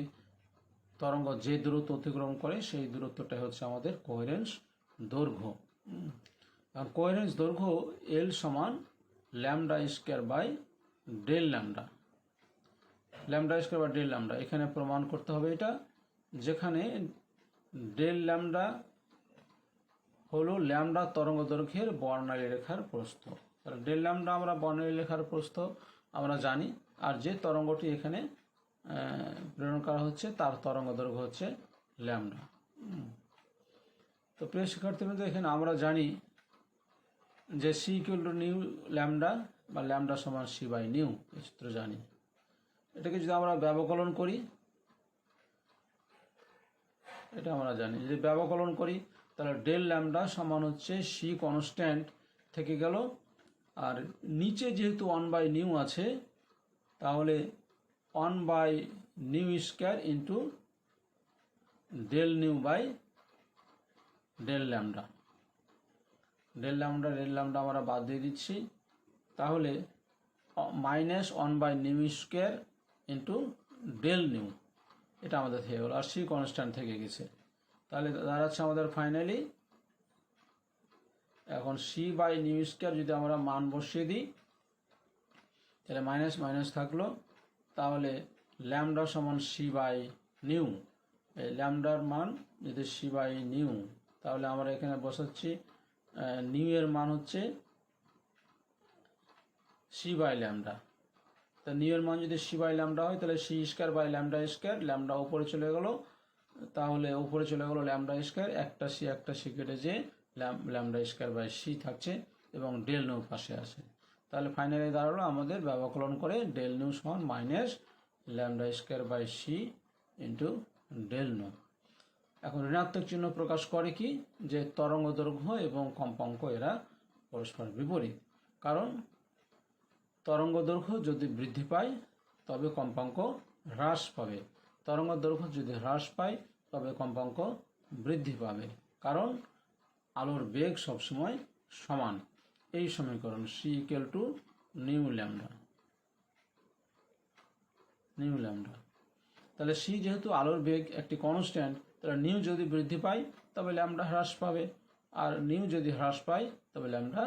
S1: তরঙ্গ যে দূরত্ব অতিক্রম করে সেই দূরত্বটাই হচ্ছে আমাদের কোহেরেন্স দৈর্ঘ্য। কোহেরেন্স দৈর্ঘ্য এল সমান lambda square by del lambda, lambda square বা ডেল ল্যামডা এখানে প্রমাণ করতে হবে এটা, যেখানে ডেল ল্যামডা হলো ল্যামডা তরঙ্গ দৈর্ঘ্যের বর্ণালী রেখার প্রস্থ। তাহলে ডেল ল্যামডা আমরা বর্ণালী রেখার প্রস্থ আমরা জানি, আর যে তরঙ্গটি এখানে প্রেরণ করা হচ্ছে তার তরঙ্গ দৈর্ঘ্য হচ্ছে ল্যামডা। তো প্রিয় শিক্ষার্থীবৃন্দ, এখানে আমরা জানি যে C equal to nu lambda বা ল্যামডা সমান সি বাই নিউ, এই সূত্র জানি। এটাকে যদি আমরা ব্যবকলন করি, এটা আমরা জানি, যদি ব্যবকলন করি তাহলে ডেল ল্যামডা সমান হচ্ছে সি কনস্ট্যান্ট থেকে গেল, আর নিচে যেহেতু 1 বাই নিউ আছে তাহলে 1 by nu square into del nu by del lambda. Del lambda আমরা বাদ দিয়ে দিচ্ছি, তাহলে minus 1 by nu square into del nu, এটা আমাদের থেকে গেল, আর সি কনস্ট্যান্ট থেকে গেছে। তাহলে দাঁড়াচ্ছে আমাদের ফাইনালি এখন সি বাই নিউ স্কয়ার যদি আমরা মান বসিয়ে দিই তাহলে মাইনাস মাইনাস থাকলো, তাহলে ল্যামডা সমান সি বাই নিউ, এই ল্যামডার মান যদি সি বাই নিউ, তাহলে আমরা এখানে বসাচ্ছি নিউ এর মান হচ্ছে সি বাই ল্যামডা। তা নিউ এর মান যদি সি বাই ল্যামডা হয় তাহলে C square by lambda square, lambda উপরে চলে গেল, তাহলে উপরে চলে গেল ল্যামডা স্কয়ার, একটা সি কেটে যে ল্যামডা স্কয়ার বাই সি থাকছে এবং ডেল নিউ পাশে আসে। তাহলে ফাইনালি দাঁড়ালো আমাদের ব্যবকলন করে ডেল নিউ সমান minus lambda square by C into del nu. এখন ঋণাত্মক চিহ্ন প্রকাশ করে কি, যে তরঙ্গ দৈর্ঘ্য এবং কম্পাঙ্ক এরা পরস্পর বিপরীত। কারণ তরঙ্গ দৈর্ঘ্য যদি বৃদ্ধি পায় তবে কম্পাঙ্ক হ্রাস পাবে, তরঙ্গ দৈর্ঘ্য যদি হ্রাস পায় তবে কম্পাঙ্ক বৃদ্ধি পাবে। কারণ আলোর বেগ সবসময় সমান। এই সমীকরণ C equal to nu lambda. তাহলে সি যেহেতু আলোর বেগ একটি কনস্ট্যান্ট, তাহলে নিউ যদি বৃদ্ধি পায় তবে ল্যামডা হ্রাস পাবে, আর নিউ যদি হ্রাস পায় তবে ল্যামডা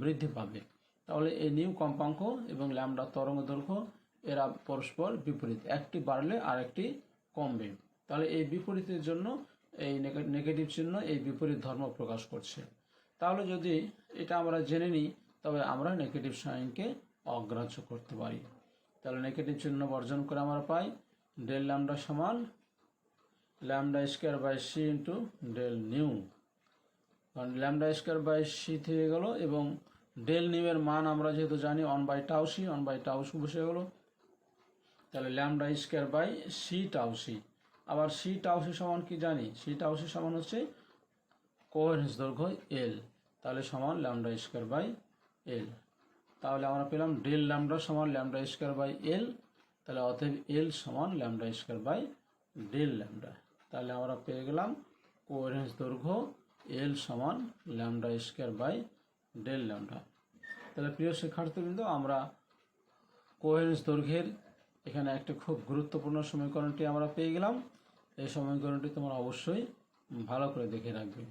S1: বৃদ্ধি পাবে। তাহলে এই নিউ কম্পাঙ্ক এবং ল্যামডা তরঙ্গ দৈর্ঘ্য এরা পরস্পর বিপরীত, একটি বাড়লে আর একটি কমবে। তাহলে এই বিপরীতের জন্য এই নেগেটিভ চিহ্ন এই বিপরীত ধর্ম প্রকাশ করছে। তাহলে যদি এটা আমরা জেনে নিই তবে আমরা নেগেটিভ সাইনকে অগ্রাহ্য করতে পারি। তাহলে নেগেটিভ চিহ্ন বর্জন করে আমরা পাই ডেল ল্যামডা সমান lambda square by C into del nu. কারণ ল্যামডা স্কোয়ার বাই সি থেকে গেল এবং ডেল নিউ এর মান আমরা যেহেতু জানি 1/τ সি, 1/τ সি বসে গেল। তাহলে lambda square by C tau C. আবার সি টাউ সি সমান কি জানি, সি টাউ সি সমান হচ্ছে কোহেরেন্স দৈর্ঘ্য এল, তাহলে সমান ল্যামডা স্কোয়ার বাই এল। তাহলে আমরা পেলাম ডেল ল্যামডা সমান ল্যামডা স্কোয়ার বাই এল, তাহলে অতএব এল সমান lambda square by del lambda. তাহলে আমরা পেয়ে গেলাম কোহেরেন্স দৈর্ঘ্য এল সমান lambda square by del lambda. তাহলে প্রিয় শিক্ষার্থীবৃন্দ, আমরা কোহেরেন্স দৈর্ঘ্যের এখানে একটা খুব গুরুত্বপূর্ণ সমীকরণটি আমরা পেয়ে গেলাম। এই সমীকরণটি তোমরা অবশ্যই ভালো করে দেখে রাখবে।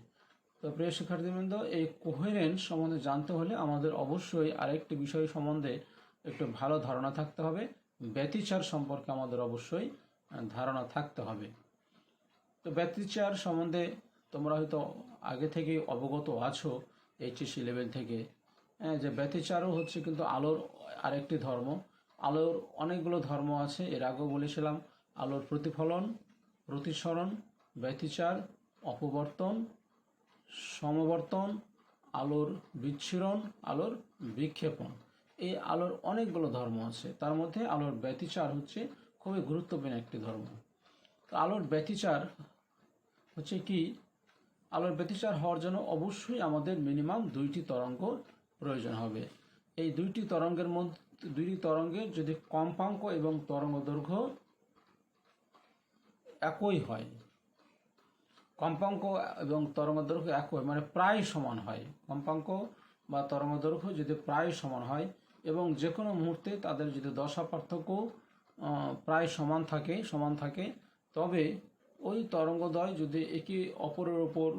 S1: তো প্রিয় শিক্ষার্থীবৃন্দ, এই কোহেরেন্স সম্বন্ধে জানতে হলে আমাদের অবশ্যই আরেকটি বিষয় সম্বন্ধে একটু ভালো ধারণা থাকতে হবে, ব্যতিচার সম্পর্কে আমাদের অবশ্যই ধারণা থাকতে হবে। তো ব্যতিচার সম্বন্ধে তোমরা হয়তো আগে থেকেই অবগত আছো এইচএসসি লেভেল থেকে, যে ব্যতিচারও হচ্ছে কিন্তু আলোর আরেকটি ধর্ম। আলোর অনেকগুলো ধর্ম আছে, এর আগেও বলেছিলাম। আলোর প্রতিফলন, প্রতিসরণ, ব্যতিচার, অপবর্তন, সমবর্তন, আলোর বিচ্ছুরণ, আলোর বিক্ষেপণ। এই আলোর অনেকগুলো ধর্ম আছে, তার মধ্যে আলোর ব্যতিচার হচ্ছে খুবই গুরুত্বপূর্ণ একটি ধর্ম। তো আলোর ব্যতিচার হচ্ছে কি, আলোর ব্যতিচার হওয়ার জন্য অবশ্যই আমাদের মিনিমাম দুইটি তরঙ্গ প্রয়োজন হবে। এই দুইটি তরঙ্গের যদি কম্পাঙ্ক এবং তরঙ্গ দৈর্ঘ্য একই হয়, কম্পাঙ্ক এবং তরঙ্গ দৈর্ঘ্য একই মানে প্রায় সমান হয়, কম্পাঙ্ক বা তরঙ্গ দৈর্ঘ্য যদি প্রায় সমান হয় এবং যে কোনো মুহূর্তে তাদের যদি দশা পার্থক্য প্রায় সমান থাকে তবে ওই তরঙ্গদ্বয় যদি একে অপরের উপর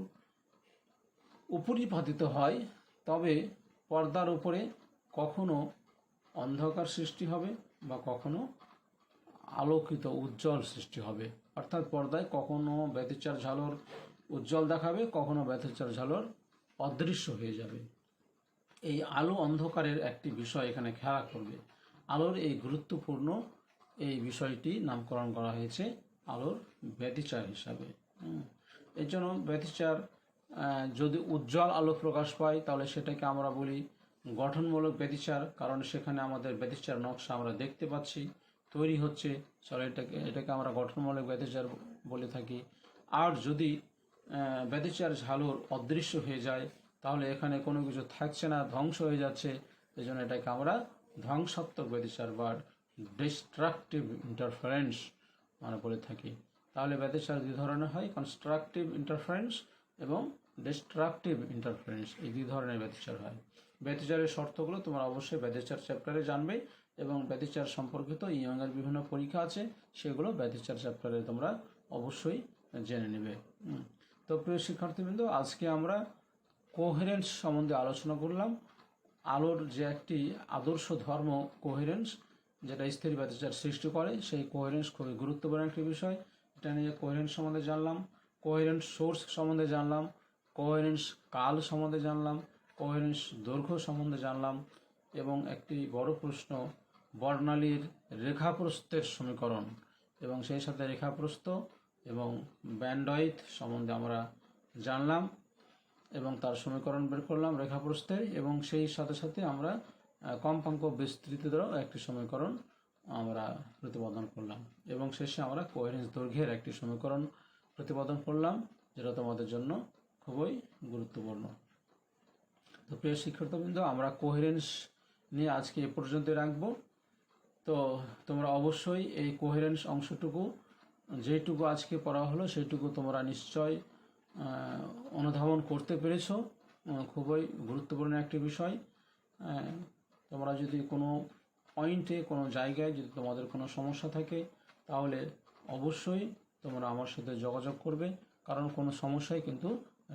S1: উপরিপাতিত হয় তবে পর্দার উপরে কখনো অন্ধকার সৃষ্টি হবে বা কখনো আলোকিত উজ্জ্বল সৃষ্টি হবে। অর্থাৎ পর্দায় কখনো ব্যতিচার ঝালর উজ্জ্বল দেখাবে, কখনো ব্যতিচার ঝালর অদৃশ্য হয়ে যাবে। এই আলো অন্ধকারের একটি বিষয় এখানে খেলা করবে। আলোর এই গুরুত্বপূর্ণ এই বিষয়টি নামকরণ করা হয়েছে আলোর ব্যতিচার হিসাবে। এই জন্য ব্যতিচার যদি উজ্জ্বল আলো প্রকাশ পায় তাহলে সেটাকে আমরা বলি গঠনমূলক ব্যতিচার, কারণ সেখানে আমাদের ব্যতিচার নকশা আমরা দেখতে পাচ্ছি তৈরি হচ্ছে, চলো এটাকে আমরা গঠনমূলক ব্যতিচার বলে থাকি। আর যদি ব্যতিচার ঝালর অদৃশ্য হয়ে যায় তাহলে এখানে কোনো কিছু থাকছে না, ধ্বংস হয়ে যাচ্ছে, এই জন্য এটাকে আমরা ধ্বংসাত্মক ব্যতিচার বা ডিস্ট্রাকটিভ ইন্টারফারেন্স মানে বলে থাকি। তাহলে ব্যতিচার দুই ধরনের হয়, কনস্ট্রাকটিভ ইন্টারফারেন্স এবং ডিস্ট্রাকটিভ ইন্টারফারেন্স, এই দুই ধরনের ব্যতিচার হয়। ব্যতিচারের শর্তগুলো তোমরা অবশ্যই ব্যতিচার চ্যাপ্টারে জানবে এবং ব্যতিচার সম্পর্কিত ইয়ংয়ের বিভিন্ন পরীক্ষা আছে, সেগুলো ব্যতিচার চ্যাপ্টারে তোমরা অবশ্যই জেনে নেবে। তো প্রিয় শিক্ষার্থীবৃন্দ, আজকে আমরা কোহেরেন্স সম্বন্ধে আলোচনা করলাম। আলোর যে একটি আদর্শ ধর্ম কোহেরেন্স, যেটা স্থির ব্যতিচার সৃষ্টি করে, সেই কোহেরেন্স খুবই গুরুত্বপূর্ণ একটি বিষয়। এটা নিয়ে কোহেরেন্স সম্বন্ধে জানলাম, কোহেরেন্স সোর্স সম্বন্ধে জানলাম, কোহেরেন্স কাল সম্বন্ধে জানলাম, কোহেরেন্স দৈর্ঘ্য সম্বন্ধে জানলাম এবং একটি বড় প্রশ্ন বর্ণালীর রেখাপ্রস্থের সমীকরণ এবং সেই সাথে রেখাপ্রস্থ এবং ব্যান্ডউইথ সম্বন্ধে আমরা জানলাম এবং তার সমীকরণ বের করলাম রেখাপ্রস্থের, এবং সেই সাথে সাথে আমরা কম্পাঙ্ক বিস্তৃতিরও একটি সমীকরণ আমরা প্রতিপাদন করলাম এবং শেষে আমরা কোহেরেন্স দৈর্ঘ্যের একটি সমীকরণ প্রতিপাদন করলাম, যেটা তোমাদের জন্য খুবই গুরুত্বপূর্ণ। তো প্রিয় শিক্ষার্থীবৃন্দ, আমরা কোহেরেন্স নিয়ে আজকে এ পর্যন্ত রাখবো। তো তোমরা অবশ্যই এই কোহেরেন্স অংশটুকু, যেটুকু আজকে পড়া হলো সেইটুকু তোমরা নিশ্চয় অনুধাবন করতে পেরেছো। খুবই গুরুত্বপূর্ণ একটি বিষয়। তোমরা যদি কোনো পয়েন্টে, কোনো জায়গায় যদি তোমাদের কোনো সমস্যা থাকে, তাহলে অবশ্যই তোমরা আমার সাথে যোগাযোগ করবে, কারণ কোনো সমস্যাই কিন্তু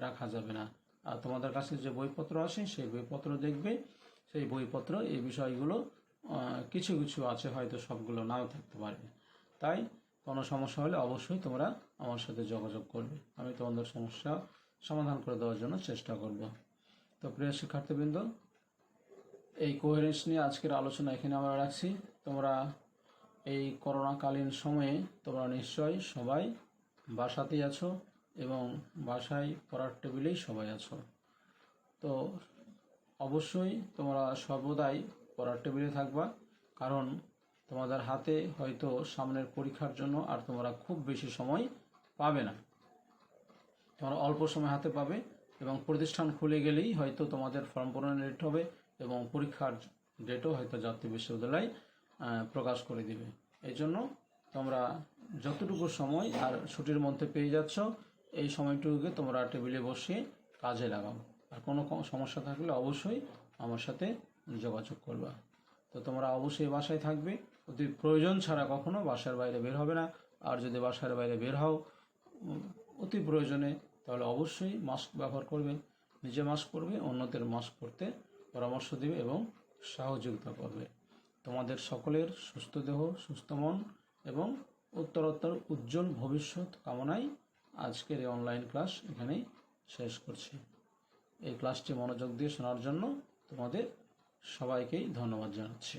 S1: রাখা যাবে না। আর তোমাদের কাছে যে বইপত্র আসে সেই বইপত্র দেখবে, সেই বইপত্র এই বিষয়গুলো কিছু কিছু আছে, হয়তো সবগুলো নাও থাকতে পারে। তাই কোনো সমস্যা হলে অবশ্যই তোমরা আমার সাথে যোগাযোগ করবে, আমি তোমাদের সমস্যা সমাধান করে দেওয়ার জন্য চেষ্টা করব। তো প্রিয় শিক্ষার্থীবৃন্দ, এই কোহেরেন্স নিয়ে আজকের আলোচনা এখানে আমরা রাখছি। তোমরা এই করোনাকালীন সময়ে তোমরা নিশ্চয়ই সবাই বাসাতেই আছো এবং বাসায় পড়ার টেবিলেই সবাই আছো। তো অবশ্যই তোমরা সর্বদাই পড়ার টেবিলে থাকবা, কারণ তোমাদের হাতে হয়তো সামনের পরীক্ষার জন্য আর তোমরা খুব বেশি সময় পাবে না, তোমরা অল্প সময় হাতে পাবে এবং প্রতিষ্ঠান খুলে গেলেই হয়তো তোমাদের ফর্ম পূরণের ডেট হবে এবং পরীক্ষার ডেটও হয়তো জাতীয় বিশ্ববিদ্যালয় প্রকাশ করে দিবে। এই জন্য তোমরা যতটুকু সময় আর ছুটির মধ্যে পেয়ে যাচ্ছ, এই সময়টুকুকে তোমরা টেবিলে বসে কাজে লাগাও। আর কোনো সমস্যা থাকলে অবশ্যই আমার সাথে যোগাযোগ করবা। তো তোমরা অবশ্যই বাসায় থাকবে, অতি প্রয়োজন ছাড়া কখনো বাসার বাইরে বের হবে না। আর যদি বাসার বাইরে বের হও অতি প্রয়োজনে, তাহলে অবশ্যই মাস্ক ব্যবহার করবে, নিজে মাস্ক পরবে, অন্যদের মাস্ক পরতে পরামর্শ দেবে এবং সহযোগিতা করবে। তোমাদের সকলের সুস্থ দেহ, সুস্থ মন এবং উত্তরোত্তর উজ্জ্বল ভবিষ্যৎ কামনায় আজকের এই অনলাইন ক্লাস এখানেই শেষ করছি। এই ক্লাসটি মনোযোগ দিয়ে শোনার জন্য তোমাদের সবাইকেই ধন্যবাদ জানাচ্ছি।